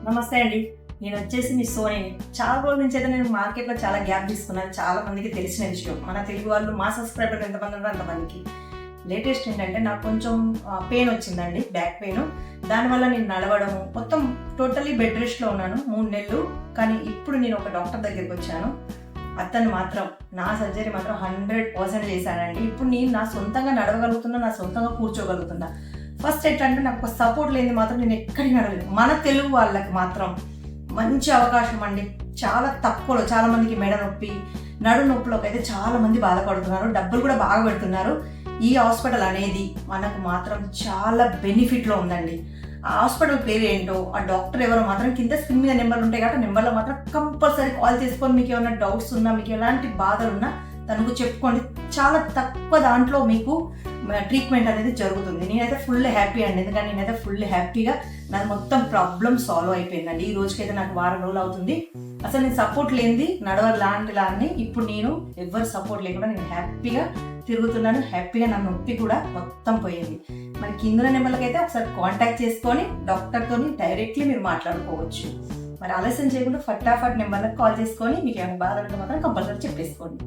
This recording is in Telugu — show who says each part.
Speaker 1: నమస్తే అండి. నేను వచ్చేసి మీ సోనిని. చాలా రోజుల నుంచి అయితే నేను మార్కెట్లో చాలా గ్యాప్ తీసుకున్నాను. చాలా మందికి తెలిసిన విషయం. మన తెలుగు వాళ్ళు మా సబ్స్క్రైబర్ ఎంతమంది ఉన్నారో అంతమందికి. లేటెస్ట్ ఏంటంటే నాకు కొంచెం పెయిన్ వచ్చిందండి, బ్యాక్ పెయిన్. దానివల్ల నేను నడవడము మొత్తం టోటల్లీ బెడ్ రెస్ట్లో ఉన్నాను 3 నెలలు. కానీ ఇప్పుడు నేను ఒక డాక్టర్ దగ్గరికి వచ్చాను. అతను మాత్రం నా సర్జరీ మాత్రం 100% చేశానండి. ఇప్పుడు నేను నా సొంతంగా నడవగలుగుతున్నా, నా సొంతంగా కూర్చోగలుగుతున్నా. ఫస్ట్ ఎట్లంటే నాకు ఒక సపోర్ట్ లేని మాత్రం నేను ఎక్కడికి నడవలేదు. మన తెలుగు వాళ్ళకి మాత్రం మంచి అవకాశం అండి. చాలా తక్కువలో చాలా మందికి మెడ నొప్పి, నడు నొప్పులోకి అయితే చాలా మంది బాధపడుతున్నారు, డబ్బులు కూడా బాగా పెడుతున్నారు. ఈ హాస్పిటల్ అనేది మనకు మాత్రం చాలా బెనిఫిట్లో ఉందండి. ఆ హాస్పిటల్ పేరు ఏంటో, ఆ డాక్టర్ ఎవరో మాత్రం కింద స్క్రీన్ మీద నెంబర్లు ఉంటాయి కాబట్టి నెంబర్లో మాత్రం కంపల్సరీ కాల్ చేసుకొని మీకు ఏమైనా డౌట్స్ ఉన్నా, మీకు ఎలాంటి బాధలు ఉన్నా తనకు చెప్పుకోండి. చాలా తక్కువ దాంట్లో మీకు ట్రీట్మెంట్ అనేది జరుగుతుంది. నేనైతే ఫుల్ హ్యాపీ అండి, ఎందుకంటే నేనైతే ఫుల్ హ్యాపీగా నాది మొత్తం ప్రాబ్లం సాల్వ్ అయిపోయిందండి. ఈ రోజుకైతే నాకు వారం రోజులు అవుతుంది. అసలు నేను సపోర్ట్ లేనిది నడవలాంటిలాన్ని ఇప్పుడు నేను ఎవరు సపోర్ట్ లేకుండా నేను హ్యాపీగా తిరుగుతున్నాను. హ్యాపీగా నా నొప్పి కూడా మొత్తం పోయింది. మరి కింద నెంబర్లకైతే ఒకసారి కాంటాక్ట్ చేసుకొని డాక్టర్తో డైరెక్ట్లీ మీరు మాట్లాడుకోవచ్చు. మరి ఆలస్యం చేయకుండా ఫటాఫట్ నెంబర్లకు కాల్ చేసుకొని మీకు ఏమైనా బాధ ఉంటే మాత్రం కంపల్సరీ చెప్పేసుకోండి.